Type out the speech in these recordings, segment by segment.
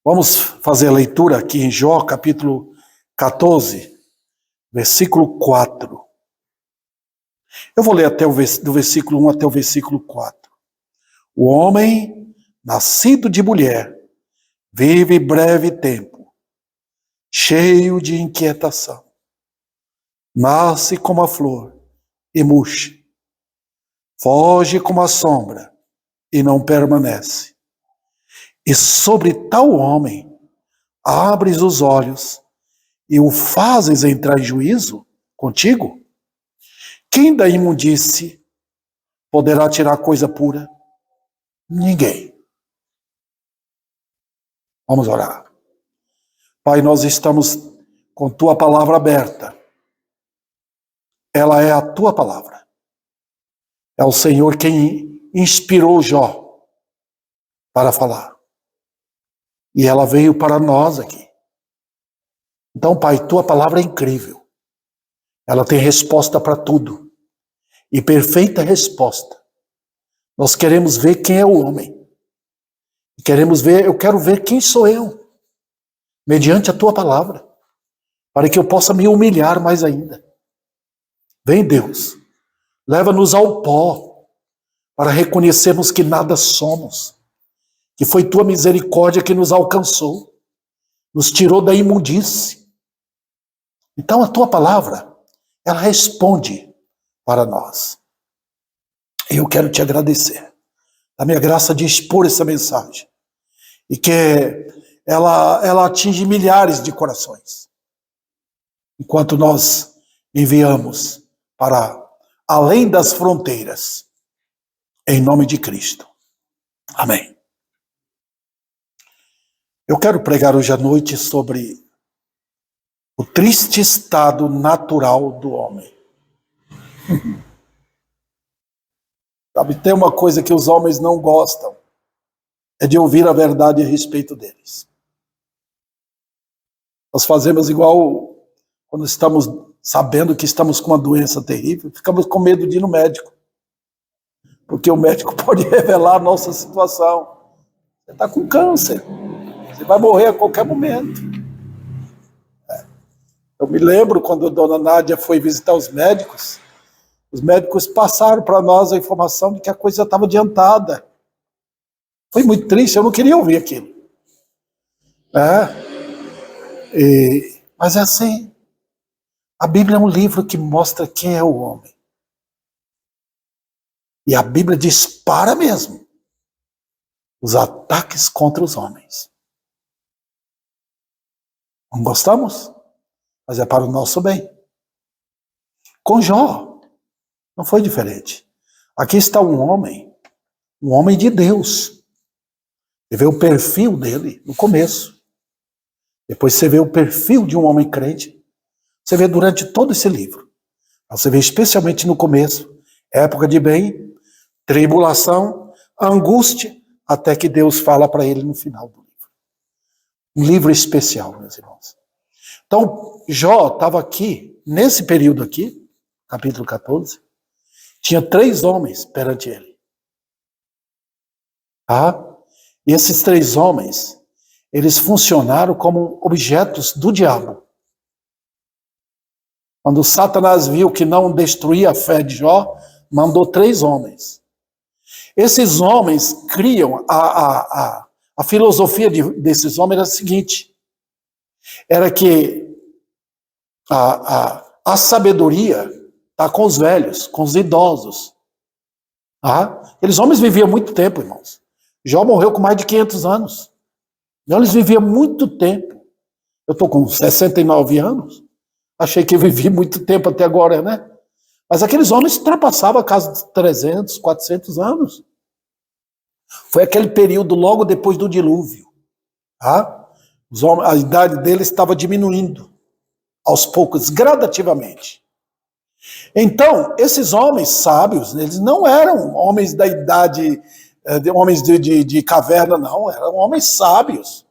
Vamos fazer a leitura aqui em Jó, capítulo 14, versículo 4. Eu vou ler até do versículo 1 até o versículo 4. O homem, nascido de mulher, vive breve tempo, cheio de inquietação. Nasce como a flor e murcha. Foge como a sombra e não permanece. E sobre tal homem abres os olhos e o fazes entrar em juízo contigo? Quem da imundície poderá tirar coisa pura? Ninguém. Vamos orar. Pai, nós estamos com tua palavra aberta. Ela é a tua palavra. É o Senhor quem inspirou Jó para falar. E ela veio para nós aqui. Então, Pai, tua palavra é incrível. Ela tem resposta para tudo. E perfeita resposta. Nós queremos ver quem é o homem. Eu quero ver quem sou eu. Mediante a tua palavra. Para que eu possa me humilhar mais ainda. Vem, Deus. Leva-nos ao pó. Para reconhecermos que nada somos. Que foi tua misericórdia que nos alcançou. Nos tirou da imundície. Então a tua palavra, ela responde para nós. Eu quero te agradecer. A minha graça de expor essa mensagem. E que ela atinge milhares de corações. Enquanto nós enviamos para além das fronteiras. Em nome de Cristo. Amém. Eu quero pregar hoje à noite sobre o triste estado natural do homem. Sabe, tem uma coisa que os homens não gostam, é de ouvir a verdade a respeito deles. Nós fazemos igual quando estamos sabendo que estamos com uma doença terrível, ficamos com medo de ir no médico. Porque o médico pode revelar a nossa situação. Você está com câncer. Você vai morrer a qualquer momento. Eu me lembro quando a dona Nádia foi visitar os médicos passaram para nós a informação de que a coisa estava adiantada. Foi muito triste, eu não queria ouvir aquilo. Mas é assim. A Bíblia é um livro que mostra quem é o homem. E a Bíblia dispara mesmo os ataques contra os homens. Não gostamos? Mas é para o nosso bem. Com Jó, não foi diferente. Aqui está um homem de Deus. Você vê o perfil dele no começo. Depois você vê o perfil de um homem crente. Você vê durante todo esse livro. Você vê especialmente no começo, época de bem, tribulação, angústia, até que Deus fala para ele no final do livro. Um livro especial, meus irmãos. Então, Jó estava aqui, nesse período aqui, capítulo 14, tinha 3 homens perante ele. E esses 3 homens, eles funcionaram como objetos do diabo. Quando Satanás viu que não destruía a fé de Jó, mandou 3 homens. Esses homens criam, a filosofia desses homens era a seguinte, era que a sabedoria está com os velhos, com os idosos. Aqueles homens viviam muito tempo, irmãos. Jó morreu com mais de 500 anos. Então, eles viviam muito tempo. Eu estou com 69 anos. Achei que eu vivi muito tempo até agora, né? Mas aqueles homens ultrapassavam a casa de 300, 400 anos. Foi aquele período logo depois do dilúvio. A idade deles estava diminuindo. Aos poucos, gradativamente. Então, esses homens sábios, eles não eram homens da idade, homens de caverna, não. Eram homens sábios.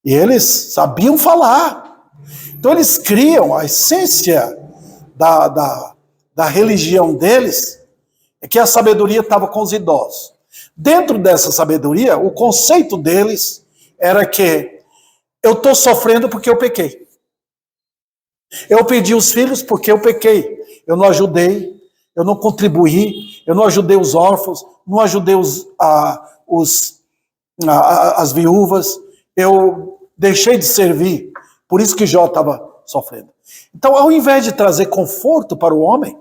E eles sabiam falar. Então eles criam a essência da religião deles, é que a sabedoria estava com os idosos. Dentro dessa sabedoria, o conceito deles era que eu estou sofrendo porque eu pequei. Eu perdi os filhos porque eu pequei. Eu não ajudei, eu não contribuí, eu não ajudei os órfãos, não ajudei as viúvas, eu deixei de servir. Por isso que Jó estava sofrendo. Então, ao invés de trazer conforto para o homem,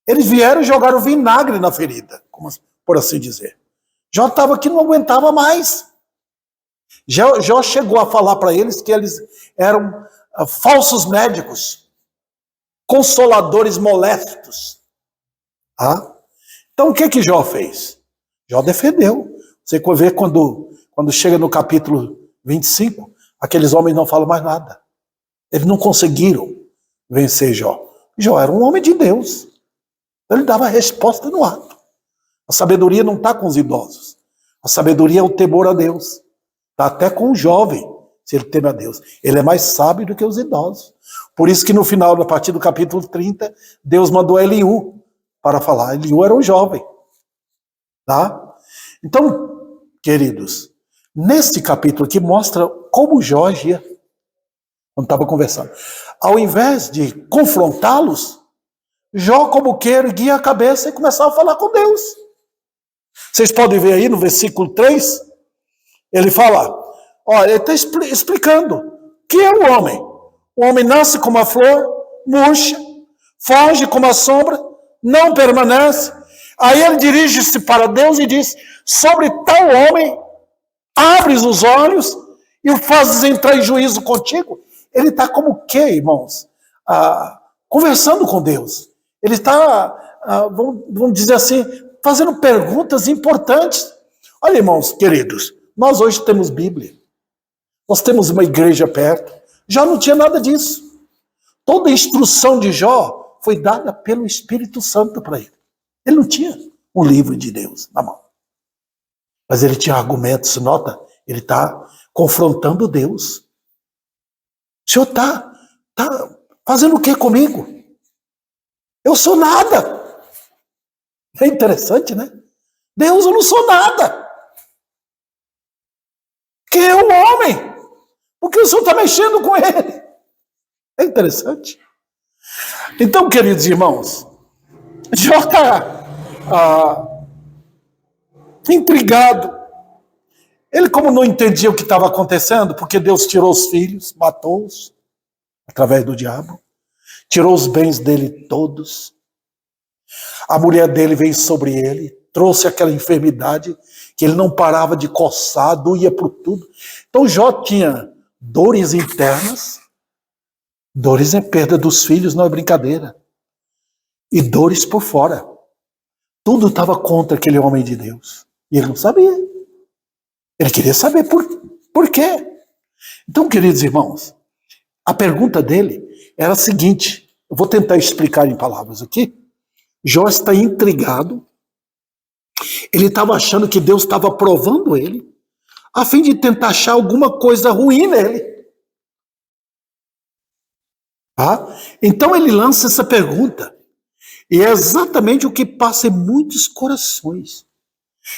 eles vieram e jogaram vinagre na ferida, por assim dizer. Jó estava que não aguentava mais. Jó chegou a falar para eles que eles eram falsos médicos, consoladores molestos. Então o que Jó fez? Jó defendeu. Você vê quando chega no capítulo 25, aqueles homens não falam mais nada. Eles não conseguiram vencer Jó. Jó era um homem de Deus. Ele dava a resposta no ato. A sabedoria não está com os idosos. A sabedoria é o temor a Deus. Está até com o jovem, se ele teme a Deus. Ele é mais sábio do que os idosos. Por isso que no final, a partir do capítulo 30, Deus mandou Eliú para falar. Eliú era um jovem. Tá? Então, queridos, nesse capítulo aqui mostra como Jó agia quando estava conversando. Ao invés de confrontá-los, Jó, como que erguia a cabeça e começava a falar com Deus. Vocês podem ver aí no versículo 3, ele fala, olha, ele está explicando que é o homem. O homem nasce como a flor, murcha, foge como a sombra, não permanece. Aí ele dirige-se para Deus e diz, sobre tal homem, abres os olhos e o fazes entrar em juízo contigo. Ele está como o quê, irmãos? Conversando com Deus. Ele está, vamos dizer assim, fazendo perguntas importantes. Olha, irmãos queridos, nós hoje temos Bíblia. Nós temos uma igreja perto. Jó não tinha nada disso. Toda a instrução de Jó foi dada pelo Espírito Santo para ele. Ele não tinha um livro de Deus na mão. Mas ele tinha argumentos, nota, ele está confrontando Deus. O senhor está fazendo o que comigo? Eu sou nada. É interessante, né? Deus, eu não sou nada. Quem é o homem? Porque o senhor está mexendo com ele. É interessante. Então, queridos irmãos, Jó está intrigado. Ele, como não entendia o que estava acontecendo, porque Deus tirou os filhos, matou-os, através do diabo, tirou os bens dele todos, a mulher dele veio sobre ele, trouxe aquela enfermidade que ele não parava de coçar, doía por tudo. Então Jó tinha dores internas, dores em perda dos filhos, não é brincadeira, e dores por fora. Tudo estava contra aquele homem de Deus. E ele não sabia. Ele queria saber por quê. Então, queridos irmãos, a pergunta dele era a seguinte, eu vou tentar explicar em palavras aqui. Jó está intrigado, ele estava achando que Deus estava provando ele, a fim de tentar achar alguma coisa ruim nele. Então ele lança essa pergunta, e é exatamente o que passa em muitos corações.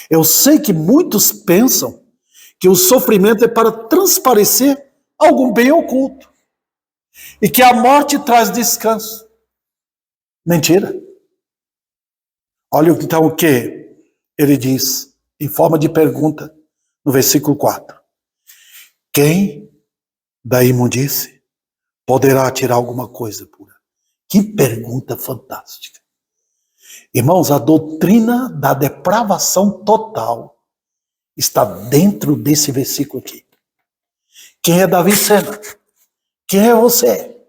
Eu sei que muitos pensam que o sofrimento é para transparecer algum bem oculto, e que a morte traz descanso. Mentira. Olha então o que ele diz, em forma de pergunta, no versículo 4. Quem da imundície poderá tirar alguma coisa pura? Que pergunta fantástica. Irmãos, a doutrina da depravação total está dentro desse versículo aqui. Quem é Davi Sena? Quem é você?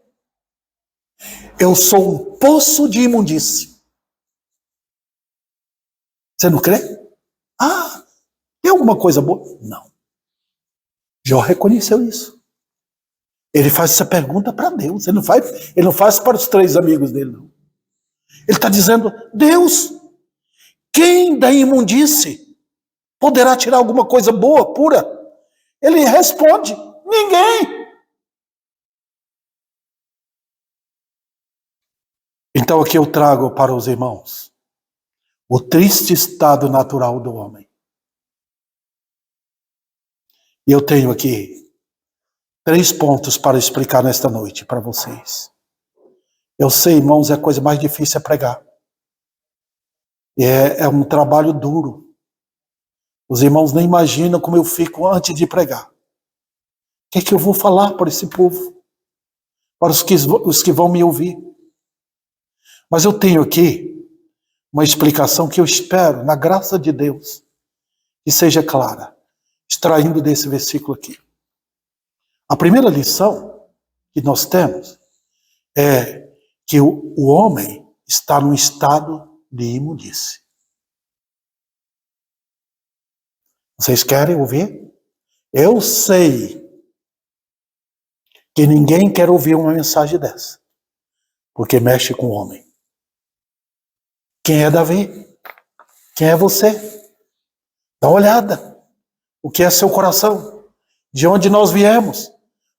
Eu sou um poço de imundície. Você não crê? Tem alguma coisa boa? Não. Jó reconheceu isso. Ele faz essa pergunta para Deus. Ele não faz para os 3 amigos dele, não. Ele está dizendo, Deus, quem da imundície poderá tirar alguma coisa boa, pura? Ele responde, ninguém. Então aqui eu trago para os irmãos o triste estado natural do homem. E eu tenho aqui 3 pontos para explicar nesta noite para vocês. Eu sei, irmãos, é a coisa mais difícil é pregar. É um trabalho duro. Os irmãos nem imaginam como eu fico antes de pregar. O que é que eu vou falar para esse povo? Para os que vão me ouvir. Mas eu tenho aqui uma explicação que eu espero, na graça de Deus, que seja clara, extraindo desse versículo aqui. A primeira lição que nós temos é que o homem está num estado de imundície. Vocês querem ouvir? Eu sei que ninguém quer ouvir uma mensagem dessa, porque mexe com o homem. Quem é Davi? Quem é você? Dá uma olhada. O que é seu coração? De onde nós viemos?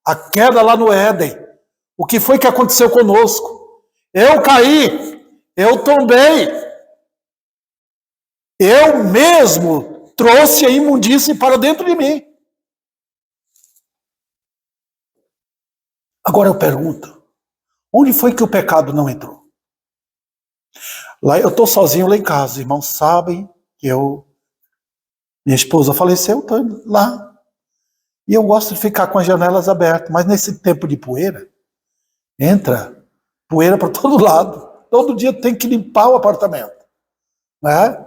A queda lá no Éden. O que foi que aconteceu conosco? Eu caí. Eu tombei. Eu mesmo trouxe a imundície para dentro de mim. Agora eu pergunto, onde foi que o pecado não entrou? Lá eu estou sozinho lá em casa, os irmãos sabem que minha esposa faleceu, estou lá. E eu gosto de ficar com as janelas abertas, mas nesse tempo de poeira, entra poeira para todo lado. Todo dia tem que limpar o apartamento, né?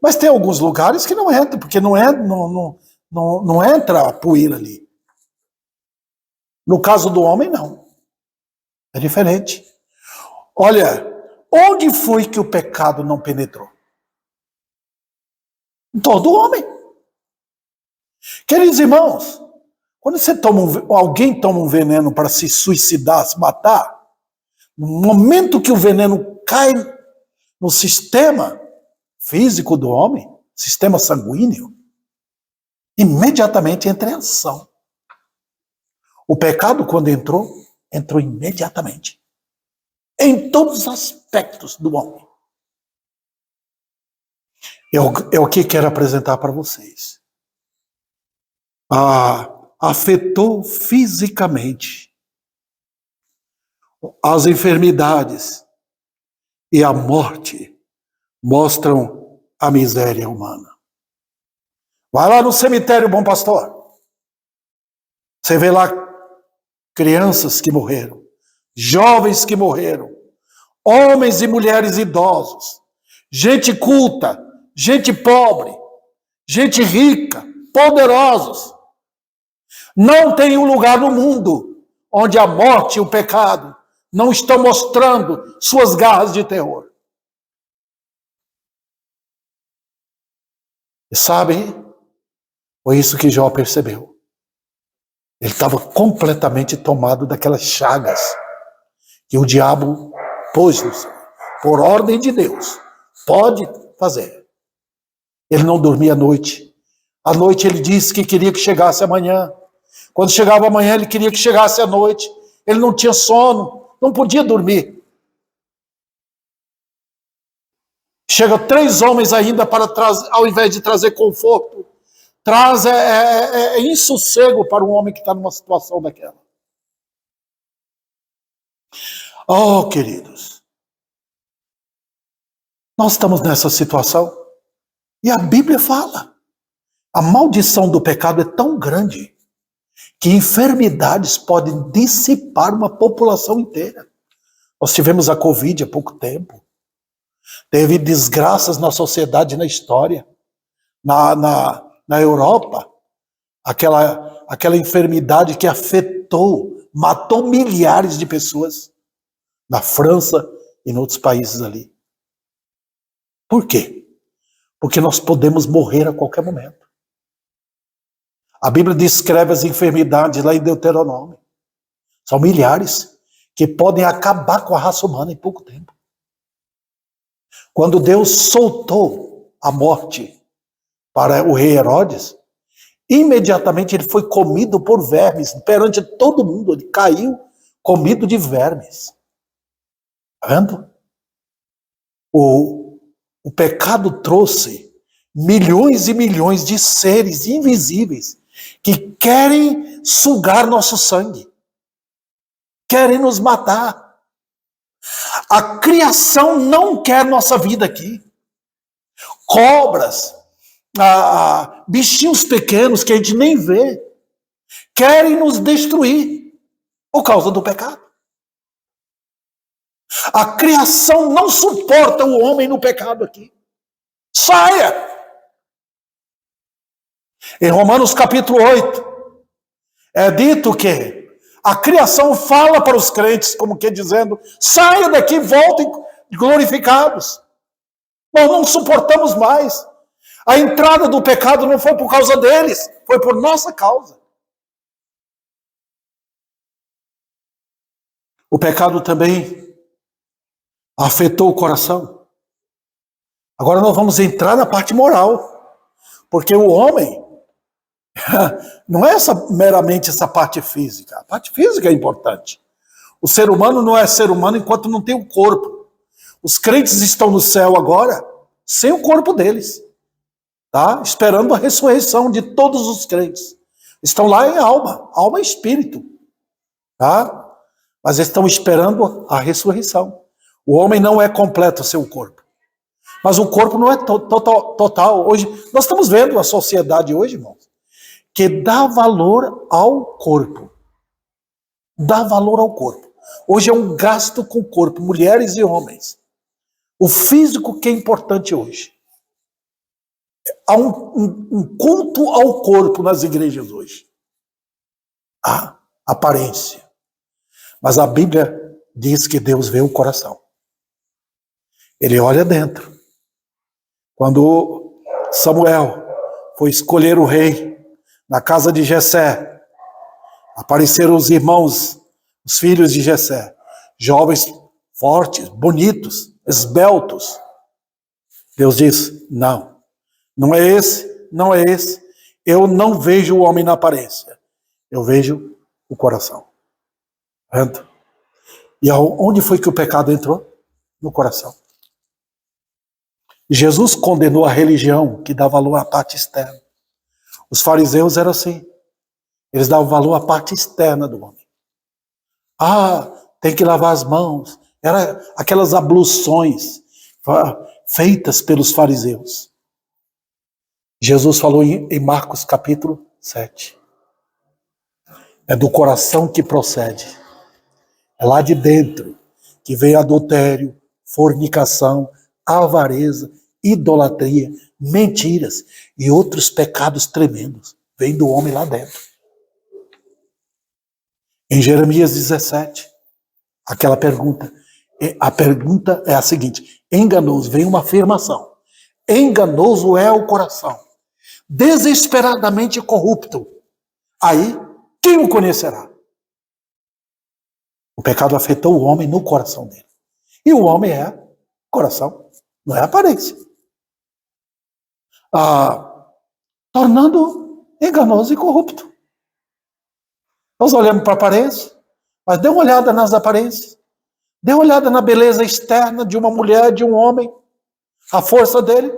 Mas tem alguns lugares que não entra, porque não entra poeira ali. No caso do homem, não. É diferente. Olha, onde foi que o pecado não penetrou? Em todo homem. Queridos irmãos, quando alguém toma um veneno para se suicidar, se matar, no momento que o veneno cai no sistema físico do homem, sistema sanguíneo, imediatamente entra em ação. O pecado, quando entrou imediatamente. Em todos os aspectos do homem. É o que quero apresentar para vocês. Afetou fisicamente as enfermidades e a morte mostram a miséria humana. Vai lá no cemitério, bom pastor. Você vê lá crianças que morreram, jovens que morreram, homens e mulheres idosos, gente culta, gente pobre, gente rica, poderosos. Não tem um lugar no mundo onde a morte e o pecado não estão mostrando suas garras de terror. E sabem, foi isso que Jó percebeu. Ele estava completamente tomado daquelas chagas que o diabo pôs por ordem de Deus. Pode fazer. Ele não dormia à noite. À noite ele disse que queria que chegasse amanhã. Quando chegava amanhã, ele queria que chegasse à noite. Ele não tinha sono, não podia dormir. Chega 3 homens ainda para trazer, ao invés de trazer conforto, traz insossego para um homem que está numa situação daquela. Oh, queridos, nós estamos nessa situação e a Bíblia fala. A maldição do pecado é tão grande que enfermidades podem dissipar uma população inteira. Nós tivemos a Covid há pouco tempo. Teve desgraças na sociedade e na história. Na Europa, aquela enfermidade que afetou, matou milhares de pessoas. Na França e em outros países ali. Por quê? Porque nós podemos morrer a qualquer momento. A Bíblia descreve as enfermidades lá em Deuteronômio. São milhares que podem acabar com a raça humana em pouco tempo. Quando Deus soltou a morte para o rei Herodes, imediatamente ele foi comido por vermes perante todo mundo. Ele caiu comido de vermes. Está vendo? O pecado trouxe milhões e milhões de seres invisíveis que querem sugar nosso sangue, querem nos matar. A criação não quer nossa vida aqui. Cobras, bichinhos pequenos que a gente nem vê, querem nos destruir por causa do pecado. A criação não suporta o homem no pecado aqui. Saia! Em Romanos capítulo 8, é dito que a criação fala para os crentes, como que dizendo, saia daqui, voltem glorificados. Nós não suportamos mais. A entrada do pecado não foi por causa deles, foi por nossa causa. O pecado também afetou o coração. Agora nós vamos entrar na parte moral, porque o homem não é meramente essa parte física. A parte física é importante. O ser humano não é ser humano enquanto não tem o corpo. Os crentes estão no céu agora sem o corpo deles, tá? Esperando a ressurreição de todos os crentes. Estão lá em alma e espírito, tá? Mas estão esperando a ressurreição. O homem não é completo sem o corpo. Mas o corpo não é total. Hoje, nós estamos vendo a sociedade hoje, irmãos, que dá valor ao corpo. Dá valor ao corpo. Hoje é um gasto com o corpo, mulheres e homens. O físico que é importante hoje. Há um culto ao corpo nas igrejas hoje. Há aparência. Mas a Bíblia diz que Deus vê o coração. Ele olha dentro. Quando Samuel foi escolher o rei na casa de Jessé, apareceram os irmãos, os filhos de Jessé, jovens, fortes, bonitos, esbeltos. Deus diz, não é esse, não é esse. Eu não vejo o homem na aparência, eu vejo o coração. Vendo? E onde foi que o pecado entrou? No coração. Jesus condenou a religião que dá valor à parte externa. Os fariseus eram assim. Eles davam valor à parte externa do homem. Tem que lavar as mãos. Era aquelas abluções feitas pelos fariseus. Jesus falou em Marcos capítulo 7. É do coração que procede. É lá de dentro que vem adultério, fornicação, avareza, idolatria, mentiras e outros pecados tremendos. Vem do homem lá dentro. Em Jeremias 17, aquela pergunta, a pergunta é a seguinte, enganoso, vem uma afirmação, enganoso é o coração, desesperadamente corrupto, aí quem o conhecerá? O pecado afetou o homem no coração dele. E o homem é coração, não é aparência. Tornando enganoso e corrupto. Nós olhamos para a aparência, mas dê uma olhada nas aparências. Dê uma olhada na beleza externa de uma mulher, de um homem. A força dele.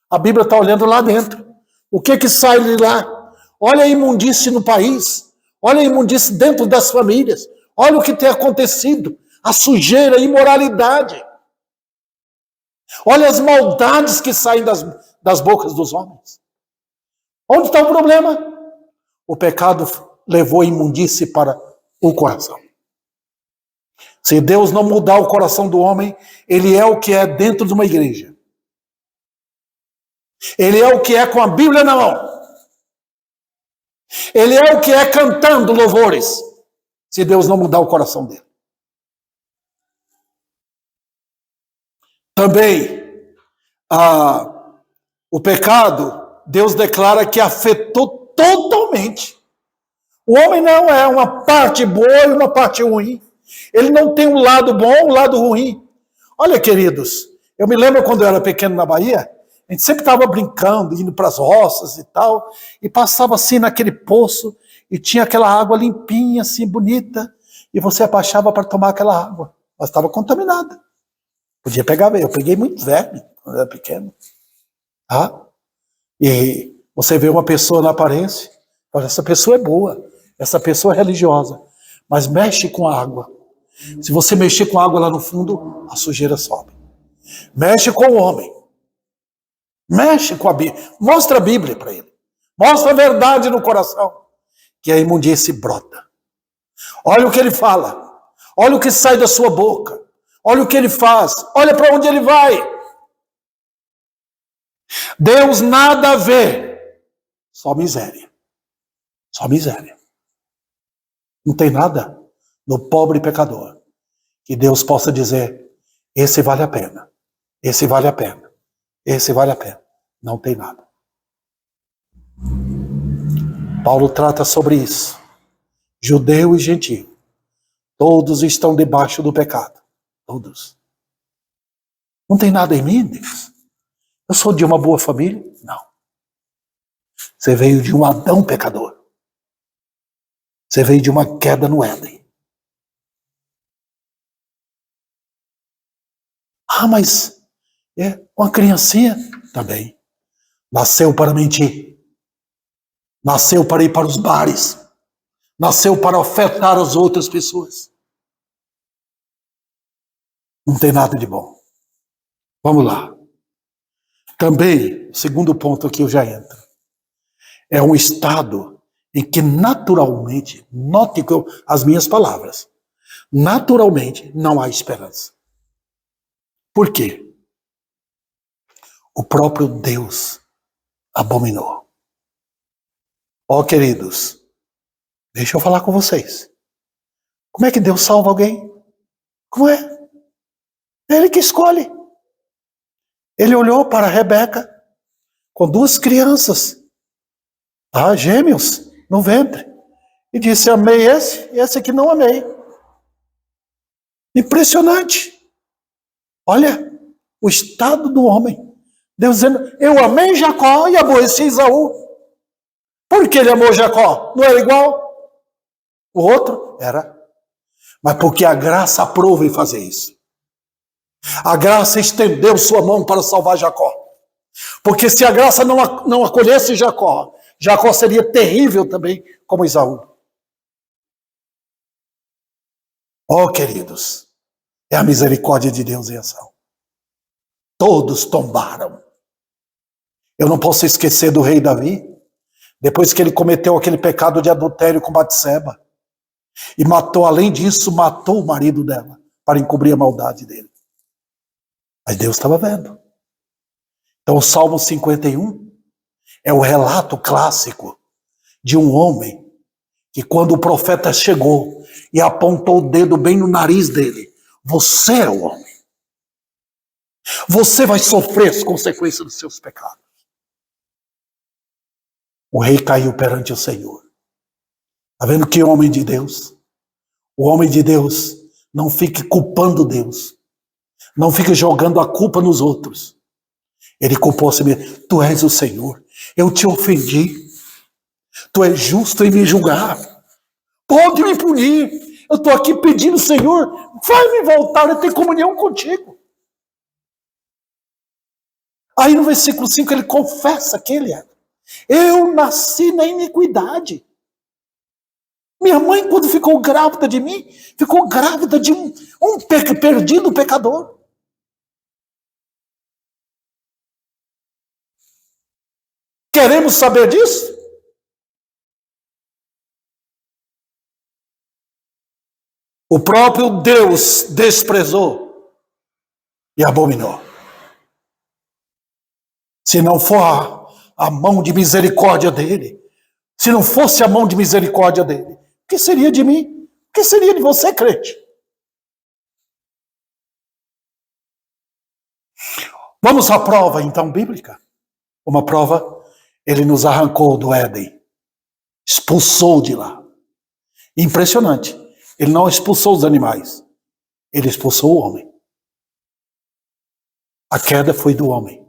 A Bíblia está olhando lá dentro. O que sai de lá? Olha a imundície no país. Olha a imundície dentro das famílias. Olha o que tem acontecido. A sujeira, a imoralidade. Olha as maldades que saem das bocas dos homens. Onde está o problema? O pecado levou a imundície para o coração. Se Deus não mudar o coração do homem, ele é o que é dentro de uma igreja. Ele é o que é com a Bíblia na mão. Ele é o que é cantando louvores. Se Deus não mudar o coração dele. Também, o pecado, Deus declara que afetou totalmente. O homem não é uma parte boa e uma parte ruim. Ele não tem um lado bom e um lado ruim. Olha, queridos, eu me lembro quando eu era pequeno na Bahia, a gente sempre estava brincando, indo para as roças e tal, e passava assim naquele poço, e tinha aquela água limpinha, assim, bonita, e você abaixava para tomar aquela água, mas estava contaminada. Podia pegar, eu peguei muito velho, quando era pequeno. Tá? E você vê uma pessoa na aparência, olha, essa pessoa é boa, essa pessoa é religiosa, mas mexe com a água. Se você mexer com a água lá no fundo, a sujeira sobe. Mexe com o homem. Mexe com a Bíblia. Mostra a Bíblia para ele. Mostra a verdade no coração. Que a imundície brota. Olha o que ele fala. Olha o que sai da sua boca. Olha o que ele faz. Olha para onde ele vai. Deus nada a ver. Só miséria. Só miséria. Não tem nada no pobre pecador que Deus possa dizer, esse vale a pena. Esse vale a pena. Esse vale a pena. Não tem nada. Paulo trata sobre isso. Judeu e gentio. Todos estão debaixo do pecado. Todos. Não tem nada em mim, Deus. Eu sou de uma boa família? Não. Você veio de um Adão pecador. Você veio de uma queda no Éden. Ah, mas uma criancinha também. Nasceu para mentir. Nasceu para ir para os bares. Nasceu para afetar as outras pessoas. Não tem nada de bom. Vamos lá. Também, o segundo ponto aqui eu já entro. É um estado em que naturalmente, note as minhas palavras, naturalmente não há esperança. Por quê? O próprio Deus abominou. Ó, queridos, deixa eu falar com vocês. Como é que Deus salva alguém? Como é? É Ele que escolhe. Ele olhou para Rebeca com 2 crianças, gêmeos, no ventre, e disse, amei esse, e esse aqui não amei. Impressionante. Olha, o estado do homem. Deus dizendo, eu amei Jacó e aborreci Esaú. Por que ele amou Jacó? Não era igual? O outro era. Mas porque a graça aprova em fazer isso. A graça estendeu sua mão para salvar Jacó. Porque se a graça não acolhesse Jacó, Jacó seria terrível também como Esaú. Oh, queridos, é a misericórdia de Deus em ação. Todos tombaram. Eu não posso esquecer do rei Davi, depois que ele cometeu aquele pecado de adultério com Batseba. E matou, além disso, matou o marido dela, para encobrir a maldade dele. Mas Deus estava vendo. Então o Salmo 51 é o relato clássico de um homem que quando o profeta chegou e apontou o dedo bem no nariz dele, você é o homem. Você vai sofrer as consequências dos seus pecados. O rei caiu perante o Senhor. Está vendo que homem de Deus? O homem de Deus não fique culpando Deus. Não fique jogando a culpa nos outros. Ele culpou a si mesmo. Tu és o Senhor. Eu te ofendi. Tu és justo em me julgar. Pode me punir. Eu estou aqui pedindo, Senhor, vai me voltar a ter comunhão contigo. Aí no versículo 5 ele confessa que ele é. Eu nasci na iniquidade. Minha mãe, quando ficou grávida de mim, ficou grávida de um perdido pecador. Queremos saber disso? O próprio Deus desprezou e abominou. Se não for a mão de misericórdia dele, se não fosse a mão de misericórdia dele, o que seria de mim? O que seria de você, crente? Vamos à prova, então, bíblica. Uma prova, ele nos arrancou do Éden, expulsou de lá. Impressionante. Ele não expulsou os animais, ele expulsou o homem. A queda foi do homem.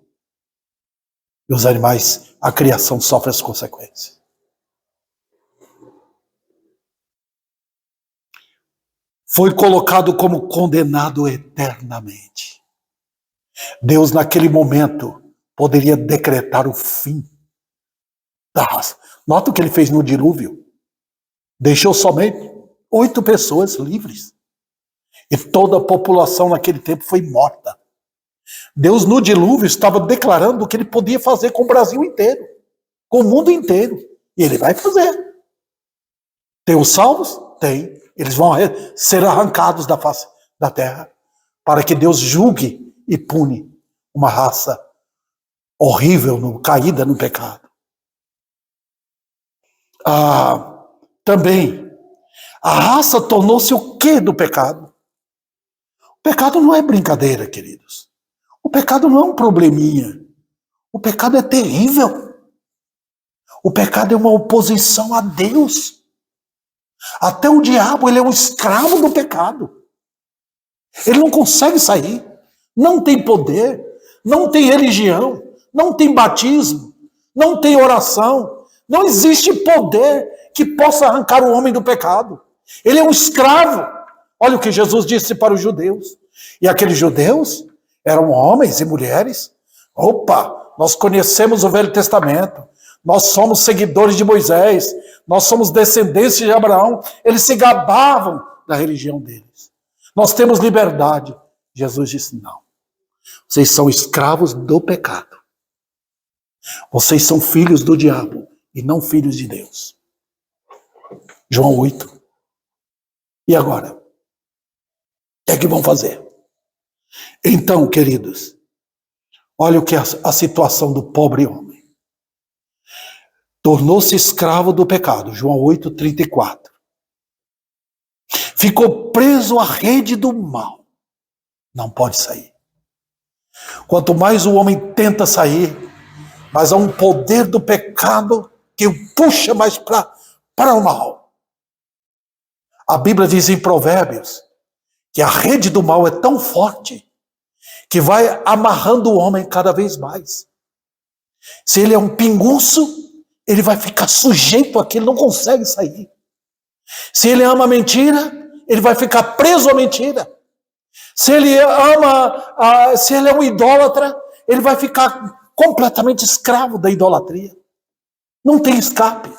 E os animais, a criação sofre as consequências. Foi colocado como condenado eternamente. Deus, naquele momento, poderia decretar o fim da raça. Nota o que ele fez no dilúvio. Deixou somente 8 pessoas livres. E toda a população naquele tempo foi morta. Deus, no dilúvio, estava declarando o que ele podia fazer com o Brasil inteiro, com o mundo inteiro. E ele vai fazer. Tem os salvos? Tem. Eles vão ser arrancados da face da terra, para que Deus julgue e pune uma raça horrível, caída no pecado. Também, a raça tornou-se o quê do pecado? O pecado não é brincadeira, queridos. O pecado não é um probleminha. O pecado é terrível. O pecado é uma oposição a Deus. Até o diabo, ele é um escravo do pecado. Ele não consegue sair. Não tem poder. Não tem religião. Não tem batismo. Não tem oração. Não existe poder que possa arrancar o homem do pecado. Ele é um escravo. Olha o que Jesus disse para os judeus. E aqueles judeus eram homens e mulheres. Opa, nós conhecemos o Velho Testamento. Nós somos seguidores de Moisés. Nós somos descendentes de Abraão. Eles se gabavam da religião deles. Nós temos liberdade. Jesus disse, não. Vocês são escravos do pecado. Vocês são filhos do diabo e não filhos de Deus. João 8. E agora? O que é que vão fazer? Então, queridos, olha o que é a situação do pobre homem. Tornou-se escravo do pecado. João 8:34. Ficou preso à rede do mal. Não pode sair. Quanto mais o homem tenta sair, mais há um poder do pecado que o puxa mais para o mal. A Bíblia diz em Provérbios que a rede do mal é tão forte que vai amarrando o homem cada vez mais. Se ele é um pinguço, ele vai ficar sujeito àquilo, não consegue sair. Se ele ama a mentira, ele vai ficar preso à mentira. Se ele se ele é um idólatra, ele vai ficar completamente escravo da idolatria. Não tem escape.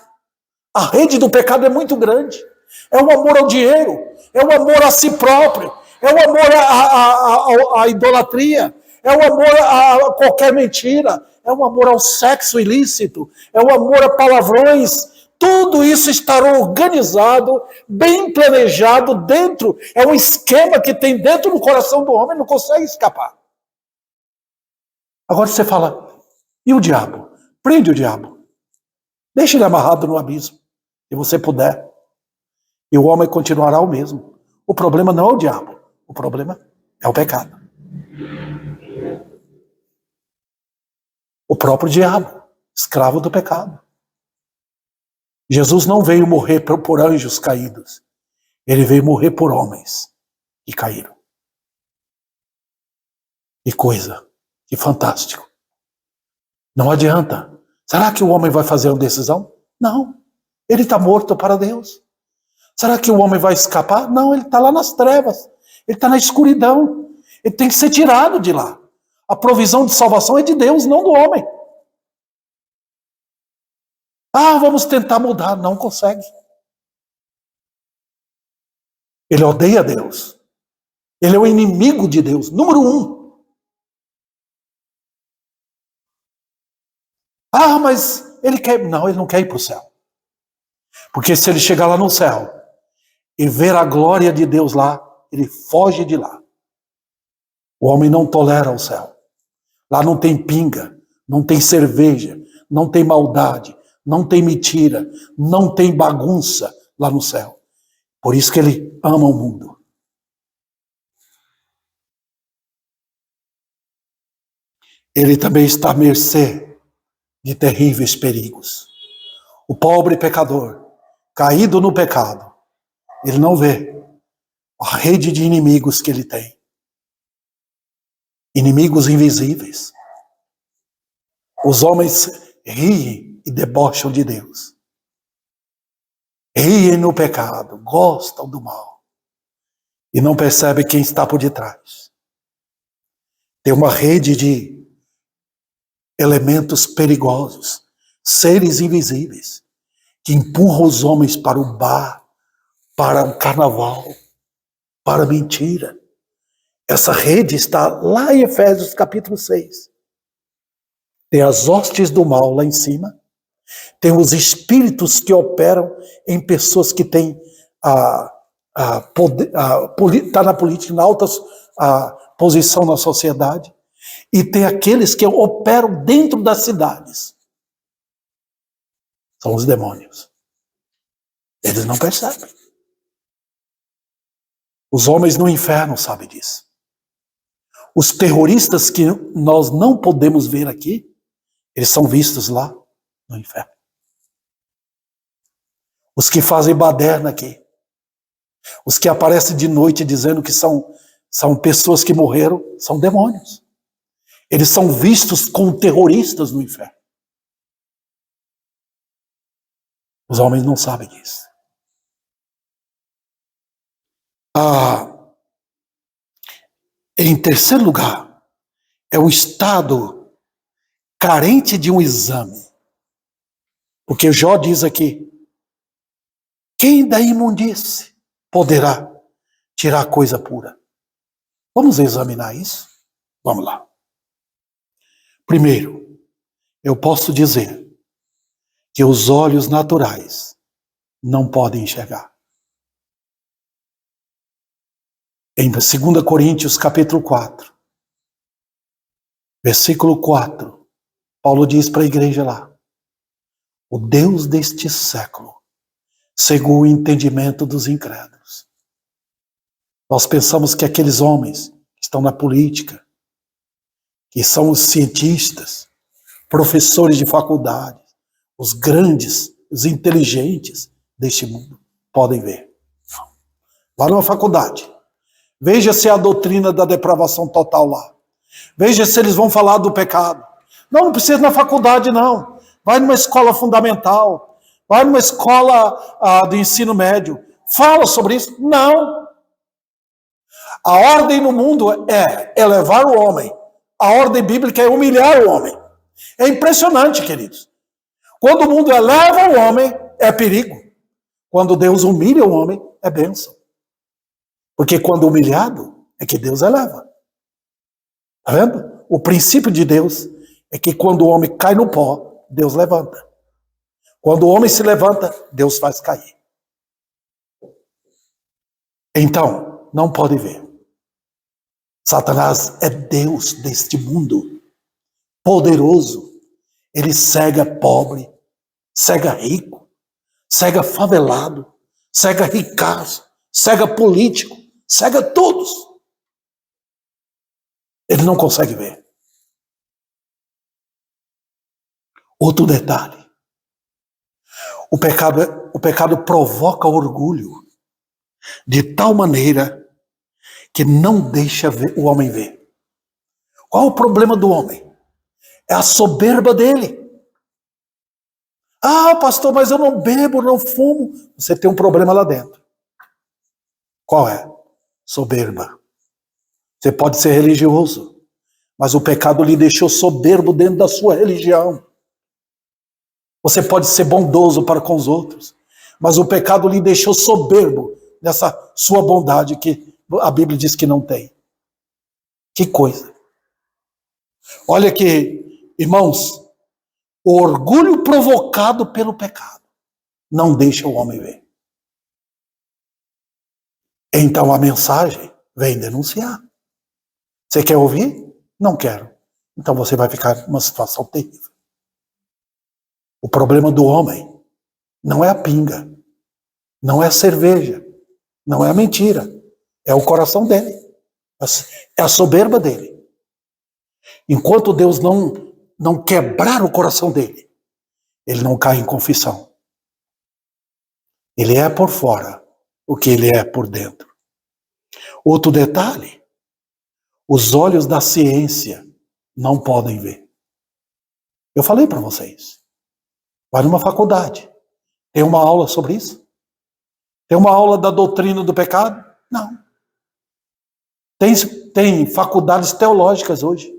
A rede do pecado é muito grande. É o amor ao dinheiro, é o amor a si próprio, é o amor à idolatria, é o amor a qualquer mentira, é o amor ao sexo ilícito, é o amor a palavrões. Tudo isso está organizado, bem planejado dentro, é um esquema que tem dentro do coração do homem, não consegue escapar. Agora você fala, e o diabo? Prende o diabo. Deixa ele amarrado no abismo, se você puder. E o homem continuará o mesmo. O problema não é o diabo, o problema é o pecado. O próprio diabo, escravo do pecado. Jesus não veio morrer por anjos caídos. Ele veio morrer por homens que caíram. Que coisa, que fantástico. Não adianta. Será que o homem vai fazer uma decisão? Não. Ele está morto para Deus. Será que o homem vai escapar? Não, ele está lá nas trevas. Ele está na escuridão. Ele tem que ser tirado de lá. A provisão de salvação é de Deus, não do homem. Vamos tentar mudar. Não consegue. Ele odeia Deus. Ele é o inimigo de Deus, número 1. Mas ele quer... Não, ele não quer ir para o céu. Porque se ele chegar lá no céu e ver a glória de Deus lá, ele foge de lá. O homem não tolera o céu. Lá não tem pinga, não tem cerveja, não tem maldade, não tem mentira, não tem bagunça lá no céu. Por isso que ele ama o mundo. Ele também está à mercê de terríveis perigos. O pobre pecador, caído no pecado, ele não vê a rede de inimigos que ele tem. Inimigos invisíveis. Os homens riem e debocham de Deus. Riem no pecado, gostam do mal. E não percebem quem está por detrás. Tem uma rede de elementos perigosos, seres invisíveis, que empurram os homens para o bar, para o carnaval, para a mentira. Essa rede está lá em Efésios capítulo 6. Tem as hostes do mal lá em cima, tem os espíritos que operam em pessoas que têm tá na política, na alta posição na sociedade, e tem aqueles que operam dentro das cidades. São os demônios. Eles não percebem. Os homens no inferno sabem disso. Os terroristas que nós não podemos ver aqui, eles são vistos lá no inferno. Os que fazem baderna aqui, os que aparecem de noite dizendo que são pessoas que morreram, são demônios. Eles são vistos como terroristas no inferno. Os homens não sabem disso. Em terceiro lugar, é o estado carente de um exame. Porque Jó diz aqui, quem da imundície poderá tirar coisa pura? Vamos examinar isso? Vamos lá. Primeiro, eu posso dizer que os olhos naturais não podem enxergar. Em 2 Coríntios capítulo 4, versículo 4, Paulo diz para a igreja lá, o Deus deste século cegou o entendimento dos incrédulos. Nós pensamos que aqueles homens que estão na política, que são os cientistas, professores de faculdade, os grandes, os inteligentes deste mundo, podem ver. Não. Vá numa faculdade. Veja se é a doutrina da depravação total lá. Veja se eles vão falar do pecado. Não precisa ir na faculdade, não. Vai numa escola fundamental. Vai numa escola de ensino médio. Fala sobre isso. Não. A ordem no mundo é elevar o homem. A ordem bíblica é humilhar o homem. É impressionante, queridos. Quando o mundo eleva o homem, é perigo. Quando Deus humilha o homem, é bênção. Porque quando humilhado, é que Deus eleva. Está vendo? O princípio de Deus é que quando o homem cai no pó, Deus levanta. Quando o homem se levanta, Deus faz cair. Então, não pode ver. Satanás é Deus deste mundo, poderoso. Ele cega pobre, cega rico, cega favelado, cega ricaço, cega político, cega todos. Ele não consegue ver. Outro detalhe. O pecado provoca orgulho de tal maneira que não deixa o homem ver. Qual o problema do homem? É a soberba dele. Ah, pastor, mas eu não bebo, não fumo. Você tem um problema lá dentro. Qual é? Soberba. Você pode ser religioso, mas o pecado lhe deixou soberbo dentro da sua religião. Você pode ser bondoso para com os outros, mas o pecado lhe deixou soberbo nessa sua bondade que a Bíblia diz que não tem. Que coisa. Olha aqui, irmãos, o orgulho provocado pelo pecado não deixa o homem ver. Então a mensagem vem denunciar. Você quer ouvir? Não quero. Então você vai ficar numa situação terrível. O problema do homem não é a pinga, não é a cerveja, não é a mentira, é o coração dele, é a soberba dele. Enquanto Deus não quebrar o coração dele, ele não cai em confissão. Ele é por fora o que ele é por dentro. Outro detalhe, os olhos da ciência não podem ver. Eu falei para vocês, vai numa faculdade, tem uma aula sobre isso? Tem uma aula da doutrina do pecado? Não. Tem faculdades teológicas hoje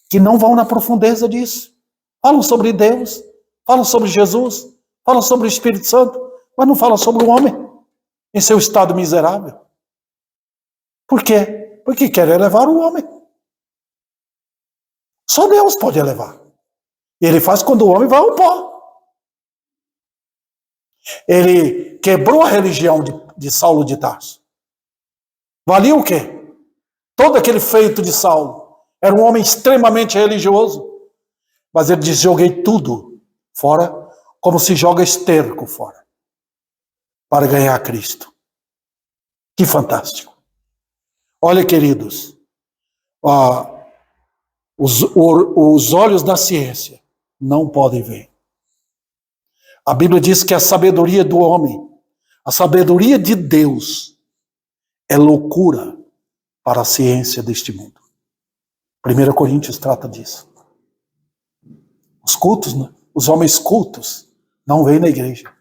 que não vão na profundeza disso. Falam sobre Deus, falam sobre Jesus, falam sobre o Espírito Santo, mas não falam sobre o homem em seu estado miserável. Por quê? Porque quer elevar o homem. Só Deus pode elevar. E ele faz quando o homem vai ao pó. Ele quebrou a religião de Saulo de Tarso. Valia o quê? Todo aquele feito de Saulo. Era um homem extremamente religioso. Mas ele diz, joguei tudo fora, como se joga esterco fora, para ganhar Cristo. Que fantástico. Olha, queridos, os olhos da ciência não podem ver. A Bíblia diz que a sabedoria do homem, a sabedoria de Deus, é loucura para a ciência deste mundo. 1 Coríntios trata disso. Os cultos, os homens cultos não vêm na igreja.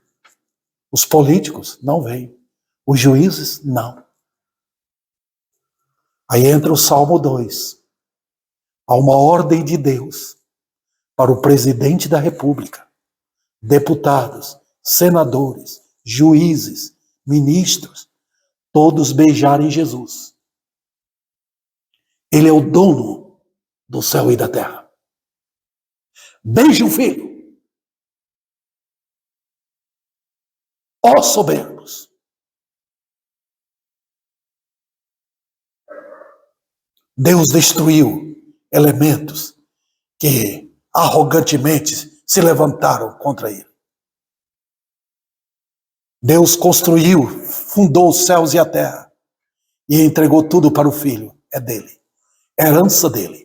Os políticos não vêm. Os juízes não. Aí entra o Salmo 2. Há uma ordem de Deus para o presidente da República, deputados, senadores, juízes, ministros, todos beijarem Jesus. Ele é o dono do céu e da terra. Beije o filho. Ó soberbos. Deus destruiu elementos que arrogantemente se levantaram contra ele. Deus construiu, fundou os céus e a terra e entregou tudo para o filho. É dele. É herança dele.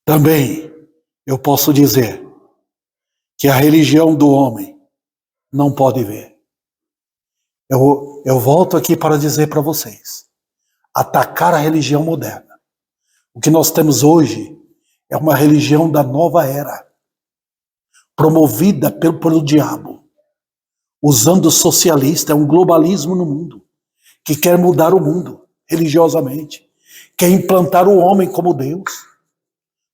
Também eu posso dizer que a religião do homem não pode ver. Eu volto aqui para dizer para vocês, atacar a religião moderna. O que nós temos hoje é uma religião da nova era, promovida pelo diabo, usando o socialista, é um globalismo no mundo, que quer mudar o mundo religiosamente, quer implantar o homem como Deus.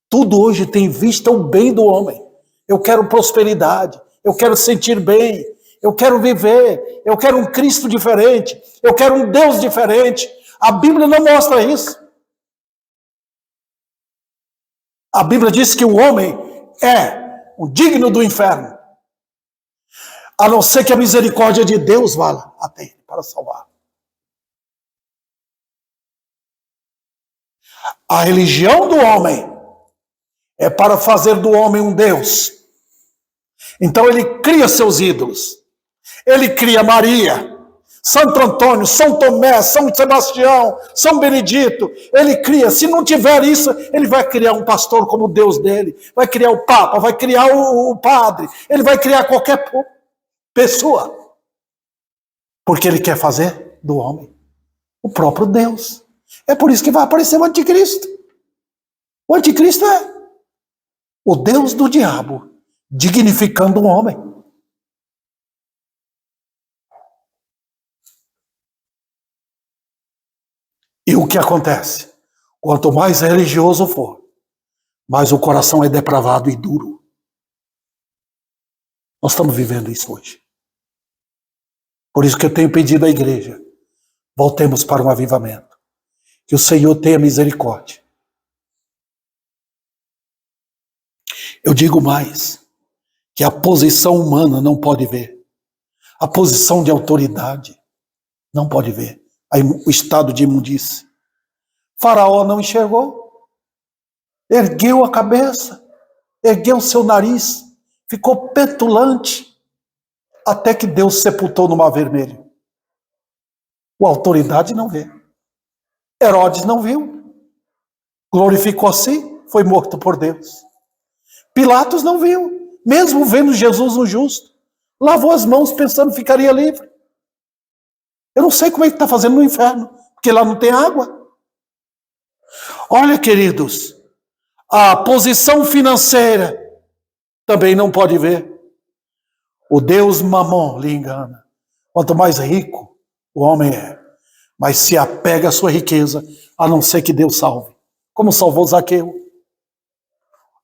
Tudo hoje tem vista o bem do homem. Eu quero prosperidade, eu quero sentir bem, eu quero viver, eu quero um Cristo diferente, eu quero um Deus diferente. A Bíblia não mostra isso. A Bíblia diz que o homem é o digno do inferno, a não ser que a misericórdia de Deus vá até ele para salvar. A religião do homem é para fazer do homem um Deus. Então ele cria seus ídolos. Ele cria Maria, Santo Antônio, São Tomé, São Sebastião, São Benedito. Ele cria. Se não tiver isso, ele vai criar um pastor como Deus dele. Vai criar o Papa, vai criar o padre. Ele vai criar qualquer pessoa. Porque ele quer fazer do homem o próprio Deus. É por isso que vai aparecer o anticristo. O anticristo é o Deus do diabo, dignificando o homem. E o que acontece? Quanto mais religioso for, mais o coração é depravado e duro. Nós estamos vivendo isso hoje. Por isso que eu tenho pedido à igreja, voltemos para um avivamento. Que o Senhor tenha misericórdia. Eu digo mais, que a posição humana não pode ver. A posição de autoridade não pode ver. O estado de imundície. Faraó não enxergou. Ergueu a cabeça, ergueu seu nariz, ficou petulante, até que Deus sepultou no Mar Vermelho. A autoridade não vê. Herodes não viu. Glorificou a si, foi morto por Deus. Pilatos não viu, mesmo vendo Jesus o justo. Lavou as mãos pensando que ficaria livre. Eu não sei como é que está fazendo no inferno, porque lá não tem água. Olha, queridos, a posição financeira também não pode ver. O Deus Mamon lhe engana. Quanto mais rico o homem é, mas se apega à sua riqueza, a não ser que Deus salve. Como salvou Zaqueu?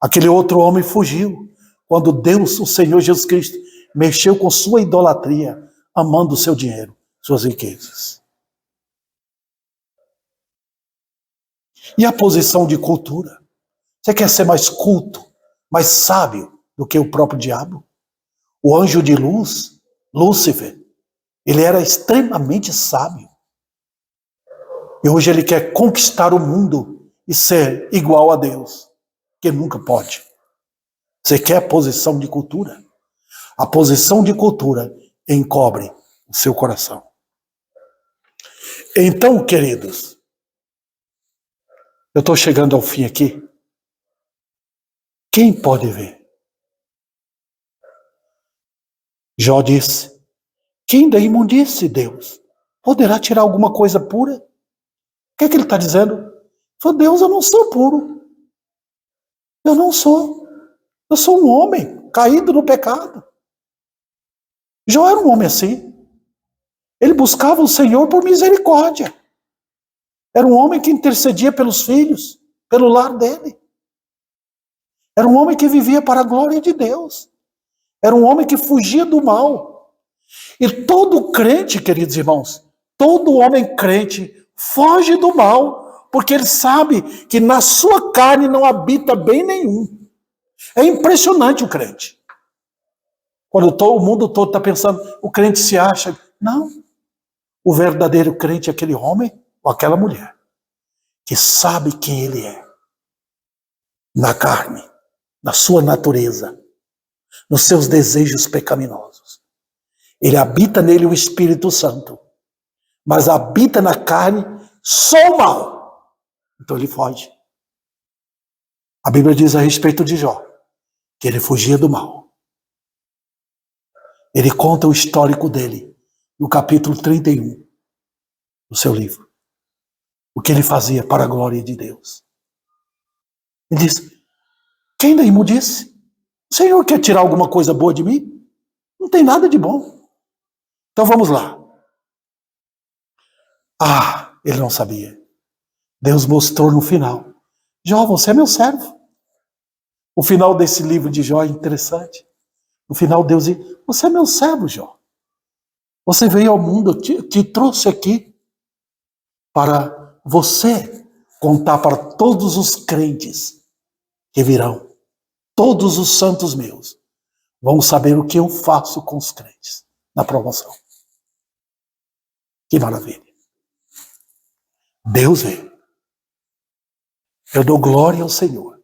Aquele outro homem fugiu quando Deus, o Senhor Jesus Cristo, mexeu com sua idolatria, amando o seu dinheiro, suas riquezas. E a posição de cultura? Você quer ser mais culto, mais sábio do que o próprio diabo? O anjo de luz, Lúcifer, ele era extremamente sábio. E hoje ele quer conquistar o mundo e ser igual a Deus, que nunca pode. Você quer a posição de cultura? A posição de cultura encobre o seu coração. Então, queridos, eu estou chegando ao fim aqui. Quem pode ver? Jó disse: quem da imundície, Deus, poderá tirar alguma coisa pura? O que é que ele está dizendo? Ele falou: Deus, eu não sou puro. Eu não sou. Eu sou um homem caído no pecado. Jó era um homem assim. Ele buscava o Senhor por misericórdia. Era um homem que intercedia pelos filhos, pelo lar dele. Era um homem que vivia para a glória de Deus. Era um homem que fugia do mal. E todo crente, queridos irmãos, todo homem crente foge do mal, porque ele sabe que na sua carne não habita bem nenhum. É impressionante o crente. Quando o mundo todo está pensando, o crente se acha. Não. O verdadeiro crente é aquele homem ou aquela mulher que sabe quem ele é. Na carne, na sua natureza, nos seus desejos pecaminosos. Ele habita nele o Espírito Santo, mas habita na carne só o mal. Então ele foge. A Bíblia diz a respeito de Jó que ele fugia do mal. Ele conta o histórico dele no capítulo 31 do seu livro. O que ele fazia para a glória de Deus. Ele diz: quem da imundice? O Senhor quer tirar alguma coisa boa de mim? Não tem nada de bom. Então vamos lá. Ele não sabia. Deus mostrou no final: Jó, você é meu servo. O final desse livro de Jó é interessante. No final Deus diz: você é meu servo, Jó. Você veio ao mundo, eu te trouxe aqui para você contar para todos os crentes que virão. Todos os santos meus vão saber o que eu faço com os crentes na promoção. Que maravilha. Deus vê. Eu dou glória ao Senhor.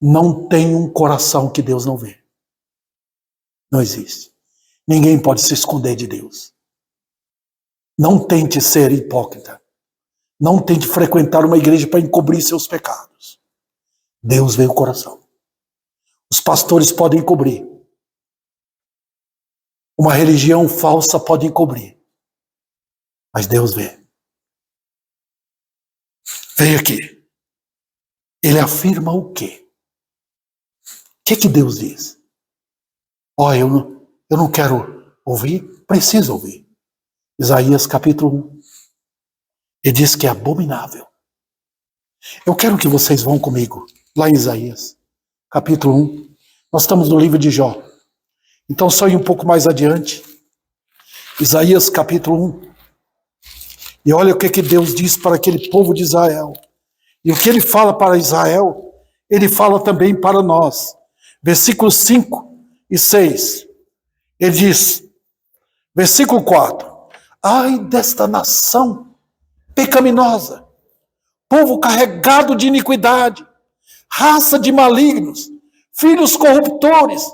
Não tem um coração que Deus não vê. Não existe. Ninguém pode se esconder de Deus. Não tente ser hipócrita. Não tente frequentar uma igreja para encobrir seus pecados. Deus vê o coração. Os pastores podem encobrir. Uma religião falsa pode encobrir. Mas Deus vê. Veja aqui. Ele afirma o quê? O que Deus diz? Eu não quero ouvir, preciso ouvir. Isaías capítulo 1. Ele diz que é abominável. Eu quero que vocês vão comigo, lá em Isaías, capítulo 1. Nós estamos no livro de Jó. Então só ir um pouco mais adiante. Isaías capítulo 1. E olha o que Deus diz para aquele povo de Israel. E o que ele fala para Israel, ele fala também para nós. Versículos 5 e 6. Ele diz, versículo 4. Ai desta nação pecaminosa, povo carregado de iniquidade, raça de malignos, filhos corruptores,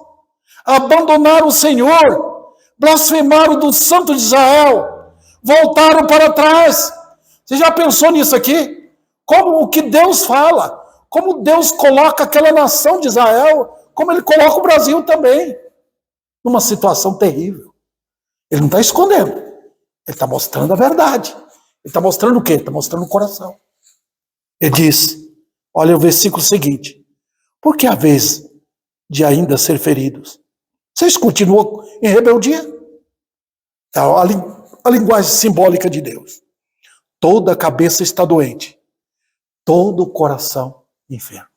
abandonaram o Senhor, blasfemaram do Santo de Israel, voltaram para trás. Você já pensou nisso aqui? Como o que Deus fala, como Deus coloca aquela nação de Israel, como Ele coloca o Brasil também, numa situação terrível. Ele não está escondendo, Ele está mostrando a verdade. Ele está mostrando o quê? Ele está mostrando o coração. Ele diz, olha o versículo seguinte: porque a vez de ainda ser feridos, Vocês continuam em rebeldia? É a linguagem simbólica de Deus. Toda a cabeça está doente, todo o coração enfermo.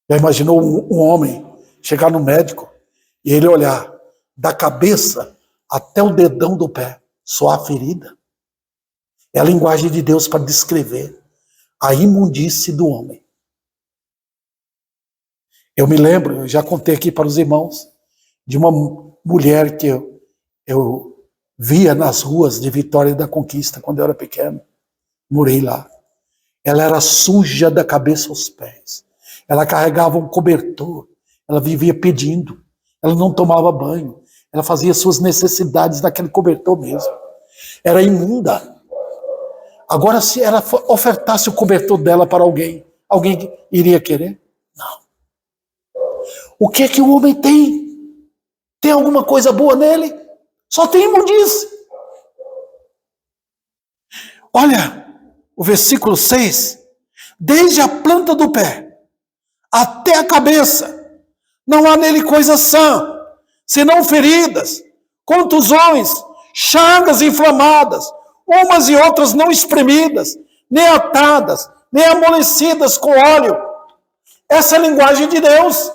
Já imaginou um homem chegar no médico e ele olhar da cabeça até o dedão do pé, só a ferida? É a linguagem de Deus para descrever a imundície do homem. Eu me lembro, eu já contei aqui para os irmãos, de uma mulher que eu via nas ruas de Vitória da Conquista quando eu era pequeno. Morei lá. Ela era suja da cabeça aos pés. Ela carregava um cobertor. Ela vivia pedindo. Ela não tomava banho. Ela fazia suas necessidades naquele cobertor mesmo. Era imunda. Agora, se ela ofertasse o cobertor dela para alguém, alguém iria querer? Não. O que é que o homem tem? Tem alguma coisa boa nele? Só tem imundície. Olha, o versículo 6. Desde a planta do pé até a cabeça, não há nele coisa sã, senão feridas, contusões, chagas inflamadas, umas e outras não espremidas, nem atadas, nem amolecidas com óleo. Essa é a linguagem de Deus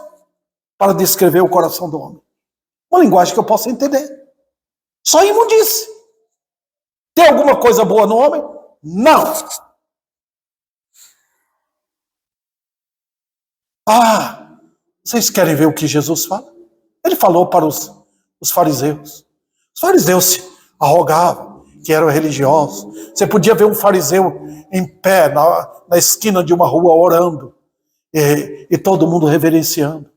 para descrever o coração do homem. Uma linguagem que eu possa entender. Só imundície. Tem alguma coisa boa no homem? Não. Vocês querem ver o que Jesus fala? Ele falou para os fariseus. Os fariseus se arrogavam que eram religiosos. Você podia ver um fariseu em pé na esquina de uma rua orando e todo mundo reverenciando.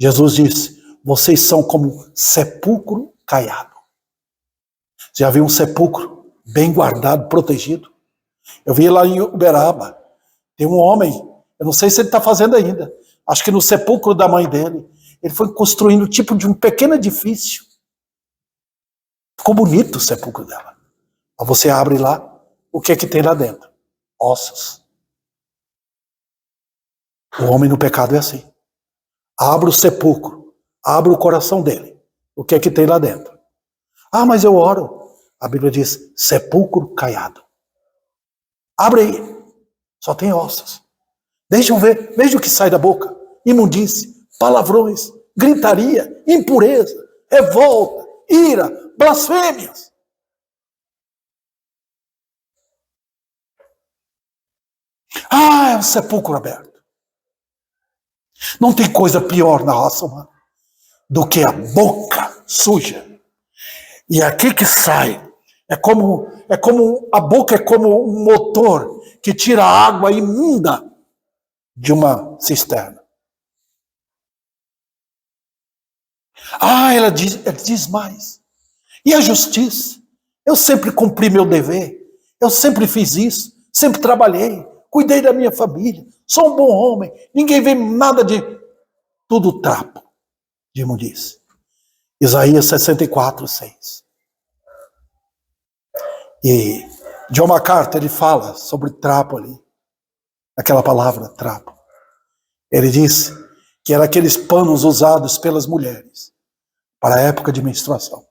Jesus disse: vocês são como sepulcro caiado. Já viu um sepulcro bem guardado, protegido? Eu vi lá em Uberaba, tem um homem, eu não sei se ele está fazendo ainda, acho que no sepulcro da mãe dele, ele foi construindo tipo de um pequeno edifício. Ficou bonito o sepulcro dela. Mas você abre lá, o que é que tem lá dentro? Ossos. O homem no pecado é assim. Abre o sepulcro, abre o coração dele. O que é que tem lá dentro? Mas eu oro. A Bíblia diz, sepulcro caiado. Abre aí. Só tem ossos. Deixa eu ver. Veja o que sai da boca. Imundície, palavrões, gritaria, impureza, revolta, ira, blasfêmias. É um sepulcro aberto. Não tem coisa pior na raça humana do que a boca suja. E aqui que sai, a boca é como um motor que tira a água imunda de uma cisterna. Ela diz mais. E a justiça? Eu sempre cumpri meu dever. Eu sempre fiz isso. Sempre trabalhei. Cuidei da minha família. Sou um bom homem. Ninguém vê nada de tudo trapo de imundície. Isaías 64, 6. E John MacArthur, ele fala sobre trapo ali. Aquela palavra, trapo. Ele diz que eram aqueles panos usados pelas mulheres para a época de menstruação.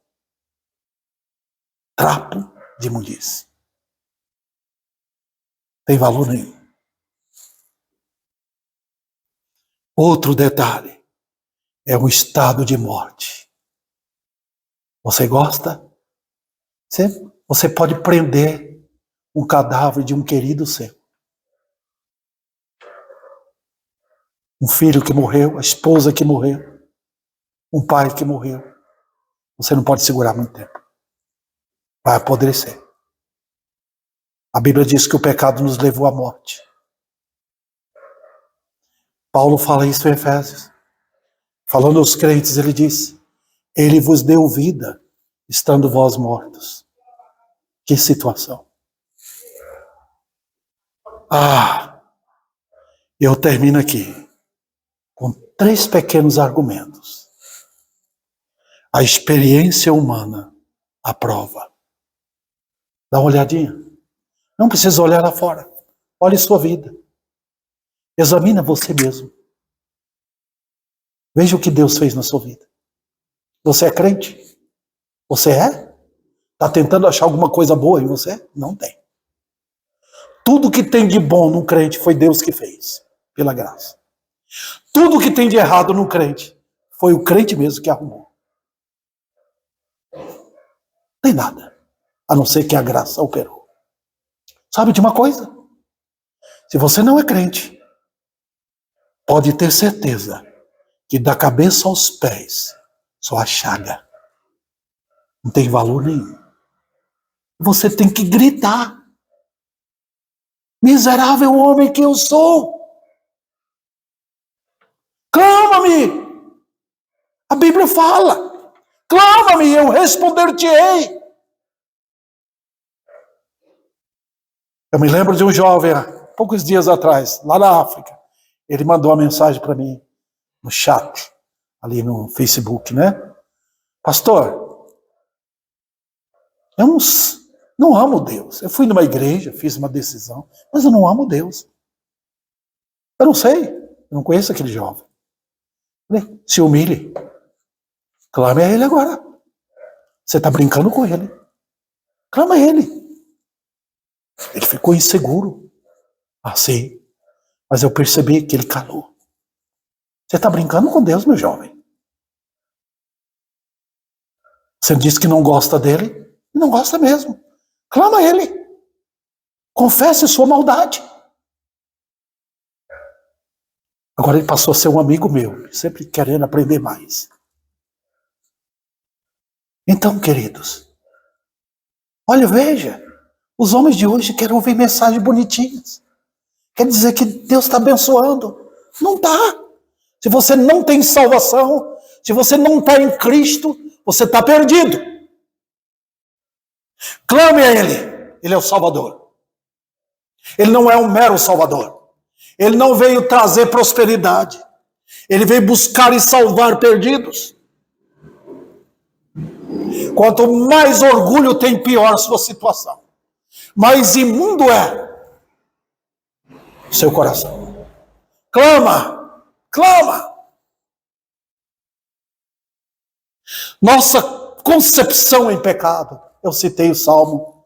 Trapo de imundície. Tem valor nenhum. Outro detalhe. É um estado de morte. Você gosta? Você pode prender um cadáver de um querido seu. Um filho que morreu, a esposa que morreu, um pai que morreu. Você não pode segurar muito tempo. Vai apodrecer. A Bíblia diz que o pecado nos levou à morte. Paulo fala isso em Efésios. Falando aos crentes, ele diz: ele vos deu vida, estando vós mortos. Que situação. Eu termino aqui com 3 pequenos argumentos. A experiência humana aprova. Dá uma olhadinha. Não precisa olhar lá fora. Olhe sua vida. Examina você mesmo. Veja o que Deus fez na sua vida. Você é crente? Você é? Está tentando achar alguma coisa boa em você? Não tem. Tudo que tem de bom no crente foi Deus que fez, pela graça. Tudo que tem de errado no crente foi o crente mesmo que arrumou. Não tem nada, a não ser que a graça operou. Sabe de uma coisa? Se você não é crente, pode ter certeza que da cabeça aos pés só a chaga. Não tem valor nenhum. Você tem que gritar: miserável homem que eu sou! Clama-me! A Bíblia fala: clama-me, eu responder-te-ei. Eu me lembro de um jovem, há poucos dias atrás, lá na África. Ele mandou uma mensagem para mim, no chat, ali no Facebook, né? Pastor, eu não amo Deus. Eu fui numa igreja, fiz uma decisão, mas eu não amo Deus. Eu não sei, eu não conheço aquele jovem. Se humilhe. Clame a ele agora. Você está brincando com ele. Clama a ele. Ele ficou inseguro. Assim. Mas eu percebi que ele calou. Você está brincando com Deus, meu jovem. Você disse que não gosta dele. E não gosta mesmo. Clama a ele. Confesse sua maldade. Agora ele passou a ser um amigo meu. Sempre querendo aprender mais. Então, queridos. Olha, veja. Os homens de hoje querem ouvir mensagens bonitinhas. Quer dizer que Deus está abençoando. Não está. Se você não tem salvação, se você não está em Cristo, você está perdido. Clame a Ele. Ele é o Salvador. Ele não é um mero Salvador. Ele não veio trazer prosperidade. Ele veio buscar e salvar perdidos. Quanto mais orgulho tem, pior a sua situação. Mais imundo é seu coração. Clama, clama. Nossa concepção em pecado. Eu citei o Salmo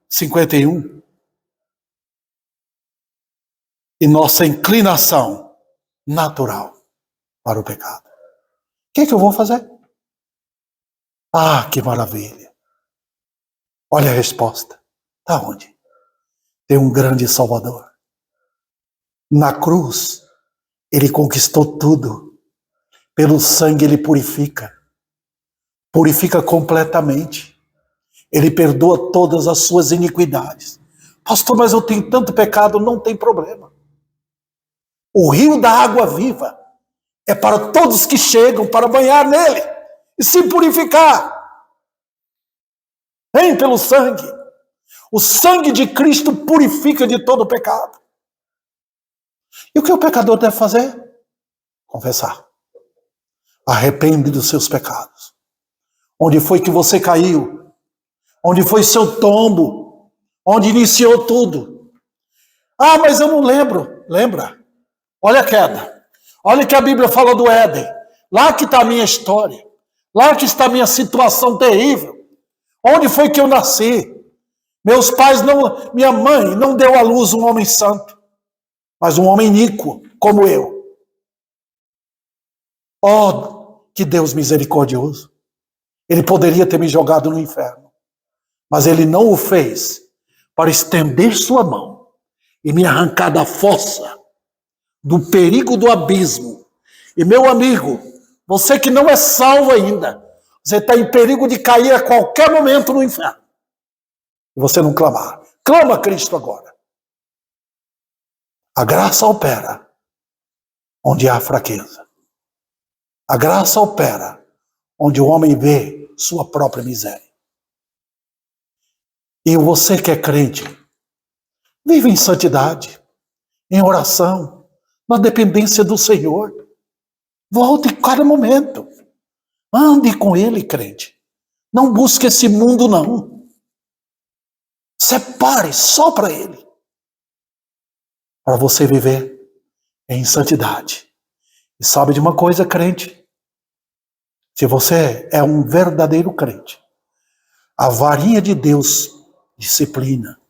51. E nossa inclinação natural para o pecado. O que é que eu vou fazer? Ah, que maravilha. Olha a resposta. Está onde? Tem um grande Salvador. Na cruz, ele conquistou tudo. Pelo sangue ele purifica. Purifica completamente. Ele perdoa todas as suas iniquidades. Pastor, mas eu tenho tanto pecado. Não tem problema. O rio da água viva é para todos que chegam para banhar nele e se purificar. Vem pelo sangue. O sangue de Cristo purifica de todo pecado. E o que o pecador deve fazer? Confessar. Arrepende dos seus pecados. Onde foi que você caiu? Onde foi seu tombo? Onde iniciou tudo? Ah, mas eu não lembro. Lembra? Olha a queda. Olha que a Bíblia fala do Éden. Lá que está a minha história. Lá que está a minha situação terrível. Onde foi que eu nasci? Meus pais minha mãe não deu à luz um homem santo, mas um homem iníquo, como eu. Oh, que Deus misericordioso. Ele poderia ter me jogado no inferno, mas ele não o fez para estender sua mão e me arrancar da fossa, do perigo do abismo. E meu amigo, você que não é salvo ainda, você está em perigo de cair a qualquer momento no inferno. E você não clamar. Clama a Cristo agora. A graça opera onde há fraqueza. A graça opera onde o homem vê sua própria miséria. E você que é crente, vive em santidade, em oração, na dependência do Senhor. Volte em cada momento. Ande com Ele, crente. Não busque esse mundo, não. Separe só para Ele. Para você viver em santidade. E sabe de uma coisa, crente? Se você é um verdadeiro crente, a varinha de Deus disciplina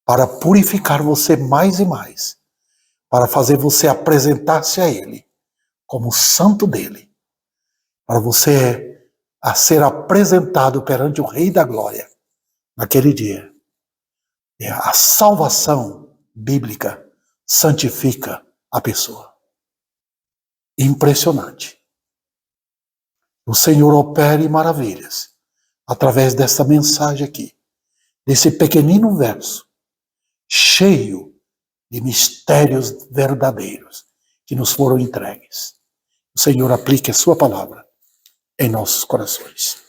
para purificar você mais e mais, para fazer você apresentar-se a Ele como santo dele, para você a ser apresentado perante o Rei da Glória naquele dia. A salvação bíblica santifica a pessoa. Impressionante. O Senhor opere maravilhas através dessa mensagem aqui, desse pequenino verso, cheio de mistérios verdadeiros que nos foram entregues. O Senhor aplique a sua palavra em nossos corações.